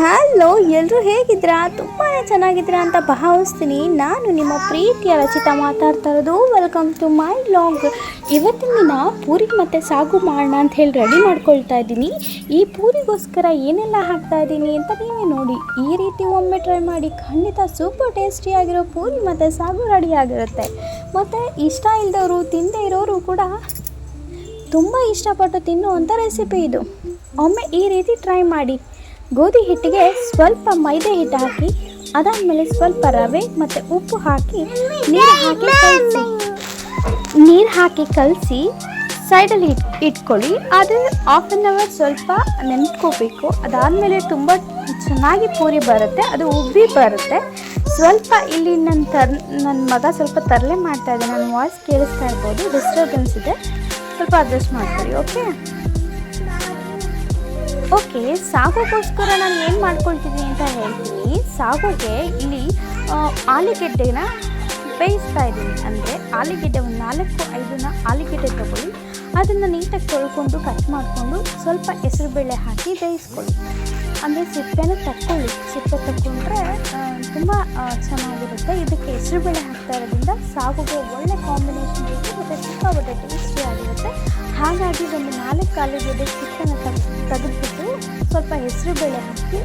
Hello, ಎಲ್ಲರೂ ಹೇಗಿದ್ದೀರಾ? ತುಂಬಾ ಚೆನ್ನಾಗಿದ್ದೀರಾ ಅಂತ ಭಾವಿಸ್ತೀನಿ. ನಾನು ನಿಮ್ಮ ಪ್ರೀತಿಯ ರಚಿತಾ ಮಾತಾಡ್ತಾ ಇರೋದು. Welcome to my vlog. ಇವತ್ತಿನ ದಿನ ಪೂರಿ ಮತ್ತು ಸಾಗು ಮಾಡೋಣ ಅಂತ ಹೇಳಿ ರೆಡಿ ಮಾಡ್ಕೊಳ್ತಾ ಇದ್ದೀನಿ. ಈ ಪೂರಿಗೋಸ್ಕರ ಏನೆಲ್ಲ ಹಾಕ್ತಾ ಇದ್ದೀನಿ ಅಂತ ನೀವೇ ನೋಡಿ. ಈ ರೀತಿ ಒಮ್ಮೆ ಟ್ರೈ ಮಾಡಿ, ಖಂಡಿತ ಸೂಪರ್ ಟೇಸ್ಟಿಯಾಗಿರೋ ಪೂರಿ ಮತ್ತು ಸಾಗು ರೆಡಿ ಆಗಿರುತ್ತೆ. ಮತ್ತು ಇಷ್ಟ ಇಲ್ಲದವರು, ತಿಂದೇ ಇರೋರು ಕೂಡ ತುಂಬ ಇಷ್ಟಪಟ್ಟು ತಿನ್ನುವಂಥ ರೆಸಿಪಿ ಇದು. ಒಮ್ಮೆ ಈ ರೀತಿ ಟ್ರೈ ಮಾಡಿ. ಗೋಧಿ ಹಿಟ್ಟಿಗೆ ಸ್ವಲ್ಪ ಮೈದೆ ಹಿಟ್ಟು ಹಾಕಿ, ಅದಾದಮೇಲೆ ಸ್ವಲ್ಪ ರವೆ ಮತ್ತು ಉಪ್ಪು ಹಾಕಿ ನೀರು ಹಾಕಿ ಕಲಸಿ ಸೈಡಲ್ಲಿ ಇಟ್ಕೊಳ್ಳಿ. ಅದು ಹಾಫ್ ಆನ್ ಅವರ್ ಸ್ವಲ್ಪ ನೆನೆಸ್ಕೋಬೇಕು. ಅದಾದಮೇಲೆ ತುಂಬ ಚೆನ್ನಾಗಿ ಪೂರಿ ಬರುತ್ತೆ, ಅದು ಉಬ್ಬಿ ಬರುತ್ತೆ. ಸ್ವಲ್ಪ ಇಲ್ಲಿ ನನ್ನ ಮಗ ಸ್ವಲ್ಪ ತರಲೆ ಮಾಡ್ತಾ ಇದೆ, ನನ್ನ ವಾಯ್ಸ್ ಕೇಳಿಸ್ತಾ ಇರ್ಬೋದು, ಡಿಸ್ಟರ್ಬೆನ್ಸ್ ಇದೆ, ಸ್ವಲ್ಪ ಅಡ್ಜಸ್ಟ್ ಮಾಡ್ಕೊಳ್ಳಿ. ಓಕೆ, ಸಾಗುಗೋಸ್ಕರ ನಾನು ಏನು ಮಾಡ್ಕೊಳ್ತಿದ್ದೀನಿ ಅಂತ ಹೇಳ್ತೀನಿ. ಸಾಗುಗೆ ಇಲ್ಲಿ ಆಲೂಗೆಡ್ಡೆನ ಬೇಯಿಸ್ತಾ ಇದ್ದೀನಿ. ಅಂದರೆ ಆಲೂಗೆಡ್ಡೆ ಒಂದು 4-5 ಆಲೂಗೆಡ್ಡೆ ತೊಗೊಳ್ಳಿ. ಅದನ್ನು ನೀಟಾಗಿ ತೊಳ್ಕೊಂಡು ಕಟ್ ಮಾಡಿಕೊಂಡು ಸ್ವಲ್ಪ ಹೆಸರುಬೇಳೆ ಹಾಕಿ ಬೇಯಿಸ್ಕೊಳ್ಳಿ. ಅಂದರೆ ಸಿಪ್ಪೆನ ತಕ್ಕೊಳ್ಳಿ. ಸಿಪ್ಪೆ ತಕ್ಕೊಂಡ್ರೆ ತುಂಬ ಚೆನ್ನಾಗಿರುತ್ತೆ. ಇದಕ್ಕೆ ಹೆಸರುಬೇಳೆ ಹಾಕ್ತಾ ಇರೋದ್ರಿಂದ ಸಾಗುಗೆ ಒಳ್ಳೆ ಕಾಂಬಿನೇಷನ್ ಇರುತ್ತೆ ಮತ್ತು ಸಿಕ್ಕಾಪಟ್ಟೆ ಟೇಸ್ಟಿಯಾಗಿರುತ್ತೆ. ಹಾಗಾಗಿ ಒಂದು 4 ಆಲೂಗೆಡ್ಡೆ ಸಿಪ್ಪೆನ ತೆಗೆದುಬಿಟ್ಟು ಸ್ವಲ್ಪ ಹೆಸರುಬೇಳೆ ಹಾಕಿ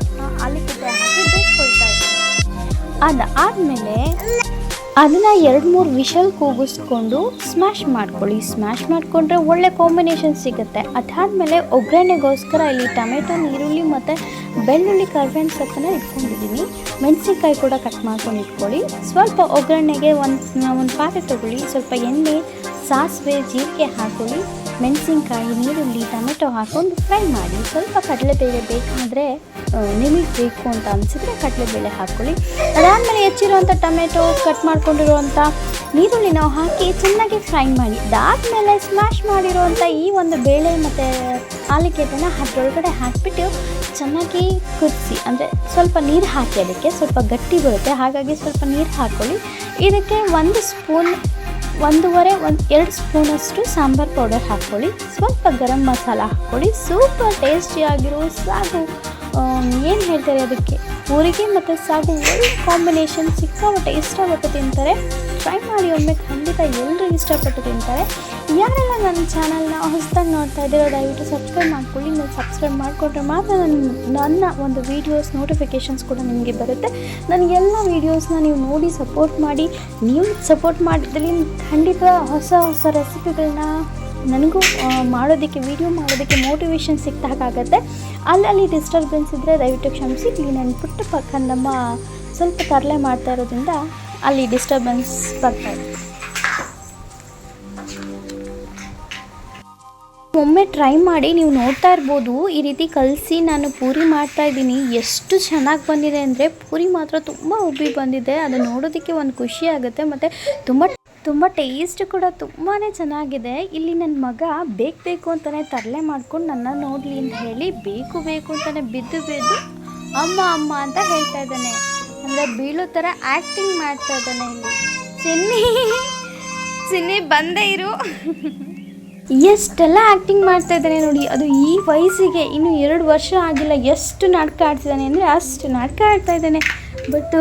ಆಲೂಗೆಡ್ಡೆ ಹಾಕಿ ಬೇಯಿಸ್ಕೊಳ್ತಾ ಇದ್ದೀನಿ. ಅದಾದಮೇಲೆ ಅದನ್ನು 2-3 ವಿಷಲ್ ಕೂಗಿಸ್ಕೊಂಡು ಸ್ಮ್ಯಾಶ್ ಮಾಡ್ಕೊಳ್ಳಿ. ಸ್ಮ್ಯಾಶ್ ಮಾಡಿಕೊಂಡ್ರೆ ಒಳ್ಳೆ ಕಾಂಬಿನೇಷನ್ ಸಿಗುತ್ತೆ. ಅದಾದಮೇಲೆ ಒಗ್ಗರಣೆಗೋಸ್ಕರ ಇಲ್ಲಿ ಟೊಮೆಟೊ, ಈರುಳ್ಳಿ ಮತ್ತು ಬೆಳ್ಳುಳ್ಳಿ, ಕರಿಬೇವಿನ ಸೊಪ್ಪನ್ನು ಇಟ್ಕೊಂಡಿದ್ದೀನಿ. ಮೆಣಸಿನ್ಕಾಯಿ ಕೂಡ ಕಟ್ ಮಾಡ್ಕೊಂಡು ಇಟ್ಕೊಳ್ಳಿ. ಸ್ವಲ್ಪ ಒಗ್ಗರಣೆಗೆ ಒಂದು ಪಾತ್ರೆ ತೊಗೊಳ್ಳಿ. ಸ್ವಲ್ಪ ಎಣ್ಣೆ, ಸಾಸಿವೆ, ಜೀರಿಗೆ ಹಾಕೊಳ್ಳಿ. ಮೆಣಸಿನ್ಕಾಯಿ, ಈರುಳ್ಳಿ, ಟೊಮೆಟೊ ಹಾಕ್ಕೊಂಡು ಫ್ರೈ ಮಾಡಿ. ಸ್ವಲ್ಪ ಕಡಲೆಬೇಳೆ ಬೇಕಾದರೆ, ನಿಮಗೆ ಬೇಕು ಅಂತ ಅನಿಸಿದ್ರೆ ಕಡಲೆಬೇಳೆ ಹಾಕ್ಕೊಳ್ಳಿ. ಅದಾದಮೇಲೆ ಹೆಚ್ಚಿರುವಂಥ ಟೊಮೆಟೊ, ಕಟ್ ಮಾಡ್ಕೊಂಡಿರುವಂಥ ಈರುಳ್ಳಿನ ಹಾಕಿ ಚೆನ್ನಾಗಿ ಫ್ರೈ ಮಾಡಿ. ಅದಾದಮೇಲೆ ಸ್ಮ್ಯಾಶ್ ಮಾಡಿರುವಂಥ ಈ ಒಂದು ಬೇಳೆ ಮತ್ತು ಆಲೂಗೆಡ್ಡೆನ ಅದರೊಳಗಡೆ ಹಾಕಿಬಿಟ್ಟು ಚೆನ್ನಾಗಿ ಕುದಿಸಿ. ಅಂದರೆ ಸ್ವಲ್ಪ ನೀರು ಹಾಕಿ, ಅದಕ್ಕೆ ಸ್ವಲ್ಪ ಗಟ್ಟಿ ಬರುತ್ತೆ, ಹಾಗಾಗಿ ಸ್ವಲ್ಪ ನೀರು ಹಾಕ್ಕೊಳ್ಳಿ. ಇದಕ್ಕೆ 1 ಸ್ಪೂನ್, 1.5-2 ಸ್ಪೂನಷ್ಟು ಸಾಂಬಾರು ಪೌಡರ್ ಹಾಕ್ಕೊಳ್ಳಿ. ಸ್ವಲ್ಪ ಗರಂ ಮಸಾಲ ಹಾಕ್ಕೊಳ್ಳಿ. ಸೂಪರ್ ಟೇಸ್ಟಿಯಾಗಿರೋ ಸಾಗು, ಏನು ಹೇಳ್ತಾರೆ ಅದಕ್ಕೆ, ಪೂರಿಗೆ ಮತ್ತು ಸಾಗು ಒಳ್ಳೆ ಕಾಂಬಿನೇಷನ್. ಸಿಕ್ಕಾಪಟ್ಟೆ ಇಷ್ಟಪಟ್ಟು ತಿಂತಾರೆ. ಟ್ರೈ ಮಾಡಿ ಒಮ್ಮೆ, ಖಂಡಿತ ಎಲ್ಲರೂ ಇಷ್ಟಪಟ್ಟು ತಿಂತಾರೆ. ಯಾರೆಲ್ಲ ನನ್ನ ಚಾನಲ್ನ ಹೊಸದಾಗಿ ನೋಡ್ತಾ ಇದ್ದೀರೋ ದಯವಿಟ್ಟು ಸಬ್ಸ್ಕ್ರೈಬ್ ಮಾಡ್ಕೊಳ್ಳಿ. ನೀವು ಸಬ್ಸ್ಕ್ರೈಬ್ ಮಾಡಿಕೊಂಡ್ರೆ ಮಾತ್ರ ನನ್ನ ಒಂದು ವೀಡಿಯೋಸ್ ನೋಟಿಫಿಕೇಷನ್ಸ್ ಕೂಡ ನಿಮಗೆ ಬರುತ್ತೆ. ನನಗೆಲ್ಲ ವೀಡಿಯೋಸ್ನ ನೀವು ನೋಡಿ ಸಪೋರ್ಟ್ ಮಾಡಿ. ನೀವು ಸಪೋರ್ಟ್ ಮಾಡಿದಲ್ಲಿ ಖಂಡಿತ ಹೊಸ ರೆಸಿಪಿಗಳನ್ನ ನನಗೂ ವೀಡಿಯೋ ಮಾಡೋದಕ್ಕೆ ಮೋಟಿವೇಶನ್ ಸಿಕ್ಕಾಗುತ್ತೆ. ಅಲ್ಲಿ ಡಿಸ್ಟರ್ಬೆನ್ಸ್ ಇದ್ದರೆ ದಯವಿಟ್ಟು ಕ್ಷಮಿಸಿ. ಇಲ್ಲಿ ನನ್ನ ಪುಟ್ಟ ಪಕ್ಕ ನಮ್ಮ ಸ್ವಲ್ಪ ತರಲೆ ಮಾಡ್ತಾ ಇರೋದ್ರಿಂದ ಅಲ್ಲಿ ಡಿಸ್ಟರ್ಬೆನ್ಸ್ ಬರ್ತಾಯಿದೆ. ಒಮ್ಮೆ ಟ್ರೈ ಮಾಡಿ. ನೀವು ನೋಡ್ತಾ ಇರ್ಬೋದು, ಈ ರೀತಿ ಕಲಸಿ ನಾನು ಪೂರಿ ಮಾಡ್ತಾಯಿದ್ದೀನಿ. ಎಷ್ಟು ಚೆನ್ನಾಗಿ ಬಂದಿದೆ ಅಂದರೆ, ಪೂರಿ ಮಾತ್ರ ತುಂಬ ಉಬ್ಬಿ ಬಂದಿದೆ. ಅದು ನೋಡೋದಕ್ಕೆ ಒಂದು ಖುಷಿ ಆಗುತ್ತೆ ಮತ್ತು ತುಂಬ ಟೇಸ್ಟ್ ಕೂಡ ತುಂಬಾ ಚೆನ್ನಾಗಿದೆ. ಇಲ್ಲಿ ನನ್ನ ಮಗ ಬೇಕು ಅಂತಲೇ ತರಲೆ ಮಾಡ್ಕೊಂಡು ನನ್ನ ನೋಡಲಿ ಅಂತ ಹೇಳಿ ಬೇಕು ಅಂತಲೇ ಬಿದ್ದು ಅಮ್ಮ ಅಂತ ಹೇಳ್ತಾ ಇದ್ದಾನೆ. ಅಂದರೆ ಬೀಳೋ ಥರ ಆ್ಯಕ್ಟಿಂಗ್ ಮಾಡ್ತಾ ಇದ್ದಾನೆ. ಇಲ್ಲಿ ಚಿನ್ನಿ ಬಂದೇ ಇರು. ಎಷ್ಟೆಲ್ಲ ಆ್ಯಕ್ಟಿಂಗ್ ಮಾಡ್ತಾ ಇದ್ದಾನೆ ನೋಡಿ. ಅದು ಈ ವಯಸ್ಸಿಗೆ ಇನ್ನೂ 2 ವರ್ಷ ಆಗಿಲ್ಲ. ಎಷ್ಟು ನಾಟಕ ಆಡ್ತಿದ್ದಾನೆ ಅಂದರೆ ಅಷ್ಟು ನಾಟಕ ಆಡ್ತಾ ಇದ್ದಾನೆ. ಬಟ್ಟು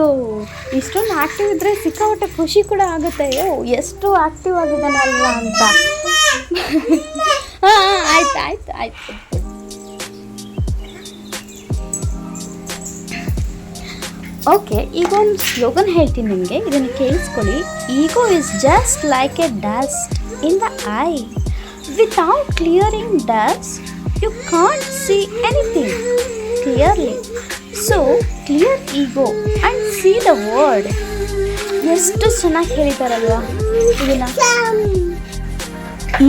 ಇಷ್ಟೊಂದು ಆ್ಯಕ್ಟಿವ್ ಇದ್ದರೆ ಸಿಕ್ಕಾಪಟ್ಟೆ ಖುಷಿ ಕೂಡ ಆಗುತ್ತೆ. ಎಷ್ಟು ಆ್ಯಕ್ಟಿವ್ ಆಗಿದ್ದಾನೆ ಅಲ್ವಾ ಅಂತ. ಆಯ್ತು. ಓಕೆ, ಈಗ ಒಂದು ಸ್ಲೋಗನ್ ಹೇಳ್ತೀನಿ ನಿಮಗೆ, ಇದನ್ನು ಕೇಳಿಸ್ಕೊಳ್ಳಿ. Ego is just like a dust in the eye. Without clearing dust you can't see anything clearly. So clear ego and see the world. ಎಷ್ಟು ಚೆನ್ನಾಗಿ ಹೇಳಿದಾರಲ್ವಾ ಇದನ್ನು.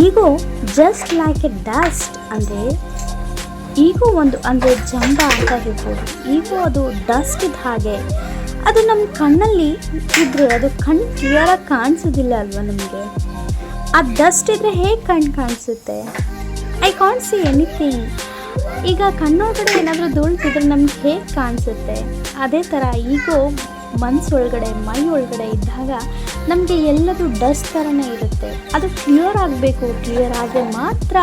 Ego just like a dust ಅಂದರೆ ಈಗೋ ಒಂದು ಅಂದರೆ ಜಂಬ ಅಂತ ಹೇಳ್ಬೋದು. ಈಗೋ ಅದು ಡಸ್ಟ್ ಇದ್ದ ಹಾಗೆ. ಅದು ನಮ್ಮ ಕಣ್ಣಲ್ಲಿ ಇದ್ದರೆ ಅದು ಕಣ್ಣು ಕ್ಲಿಯರಾಗಿ ಕಾಣಿಸೋದಿಲ್ಲ ಅಲ್ವಾ ನಮಗೆ. ಆ ಡಸ್ಟ್ ಇದ್ದರೆ ಹೇಗೆ ಕಣ್ಣು ಕಾಣಿಸುತ್ತೆ? I can't see anything. ಈಗ ಕಣ್ಣೊಳಗಡೆ ಏನಾದರೂ ಧೂಳ್ತಿದ್ರೆ ನಮ್ಗೆ ಹೇಗೆ ಕಾಣಿಸುತ್ತೆ? ಅದೇ ಥರ ಈಗೋ ಮನಸ್ಸೊಳಗಡೆ ಮೈ ಒಳಗಡೆ ಇದ್ದಾಗ ನಮಗೆ ಎಲ್ಲದು ಡಸ್ಟ್ ಥರನೇ ಇರುತ್ತೆ. ಅದು ಕ್ಲಿಯರ್ ಆಗಬೇಕು. ಕ್ಲಿಯರ್ ಆದರೆ ಮಾತ್ರ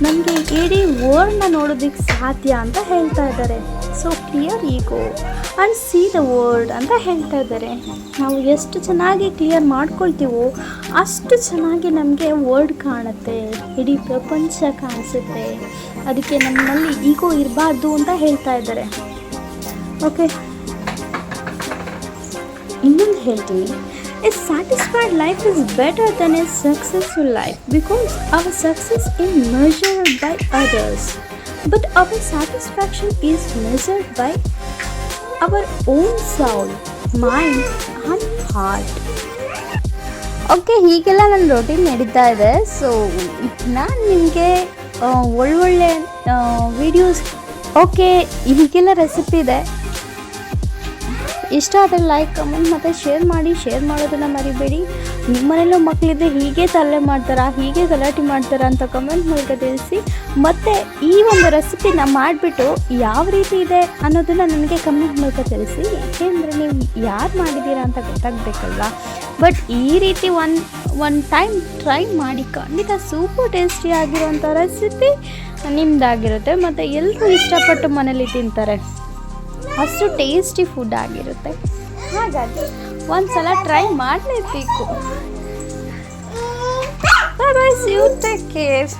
ನಮಗೆ ಇಡೀ ವರ್ಲ್ಡ್ನ ನೋಡೋದಕ್ಕೆ ಸಾಧ್ಯ ಅಂತ ಹೇಳ್ತಾ ಇದ್ದಾರೆ. So clear ego and see the world ಅಂತ ಹೇಳ್ತಾ ಇದ್ದಾರೆ. ನಾವು ಎಷ್ಟು ಚೆನ್ನಾಗಿ ಕ್ಲಿಯರ್ ಮಾಡ್ಕೊಳ್ತೀವೋ ಅಷ್ಟು ಚೆನ್ನಾಗಿ ನಮಗೆ ವರ್ಲ್ಡ್ ಕಾಣುತ್ತೆ, ಇಡೀ ಪ್ರಪಂಚ ಕಾಣಿಸುತ್ತೆ. ಅದಕ್ಕೆ ನಮ್ಮಲ್ಲಿ ಈಗೋ ಇರಬಾರ್ದು ಅಂತ ಹೇಳ್ತಾ ಇದ್ದಾರೆ. ಓಕೆ, ಇನ್ನೊಂದು ಹೇಳ್ತೀನಿ, a satisfied life is better than a successful life because our success is measured by others but our satisfaction is measured by our own soul, mind and heart. Okay, ಹೀಗೆಲ್ಲ ನನ್ನ ರೊಟೀನ್ ನಡೀತಾ ಇದೆ. So ನಾನು ನಿಮಗೆ ಒಳ್ಳೊಳ್ಳೆ videos, okay ಹೀಗೆಲ್ಲ recipe ಇದೆ. ಇಷ್ಟ ಆದರೆ ಲೈಕ್, ಕಮೆಂಟ್ ಮತ್ತು ಶೇರ್ ಮಾಡಿ. ಶೇರ್ ಮಾಡೋದನ್ನು ಮರಿಬೇಡಿ. ನಿಮ್ಮ ಮನೆಯಲ್ಲೂ ಮಕ್ಕಳಿದ್ದರೆ ಹೀಗೆ ತಲೆ ಮಾಡ್ತಾರಾ, ಹೀಗೆ ಗಲಾಟೆ ಮಾಡ್ತಾರಾ ಅಂತ ಕಮೆಂಟ್ ಮೂಲಕ ತಿಳಿಸಿ. ಮತ್ತು ಈ ಒಂದು ರೆಸಿಪಿನ ಮಾಡಿಬಿಟ್ಟು ಯಾವ ರೀತಿ ಇದೆ ಅನ್ನೋದನ್ನು ನನಗೆ ಕಮೆಂಟ್ ಮೂಲಕ ತಿಳಿಸಿ. ಏಕೆಂದರೆ ನೀವು ಯಾರು ಮಾಡಿದ್ದೀರಾ ಅಂತ ಗೊತ್ತಾಗಬೇಕಲ್ವ. ಬಟ್ ಈ ರೀತಿ ಒನ್ ಟೈಮ್ ಟ್ರೈ ಮಾಡಿ, ಖಂಡಿತ ಸೂಪರ್ ಟೇಸ್ಟಿ ಆಗಿರೋಂಥ ರೆಸಿಪಿ ನಿಮ್ಮದಾಗಿರುತ್ತೆ ಮತ್ತು ಎಲ್ಲರೂ ಇಷ್ಟಪಟ್ಟು ಮನೇಲಿ ತಿಂತಾರೆ. ಅಷ್ಟು ಟೇಸ್ಟಿ ಫುಡ್ ಆಗಿರುತ್ತೆ. ಹಾಗಾಗಿ ಒಂದು ಸಲ ಟ್ರೈ ಮಾಡಲೇಬೇಕು. ಬಾಯ್ ಬಾಯ್, ಸಿ ಯು, ಟೇಕ್ ಕೇರ್.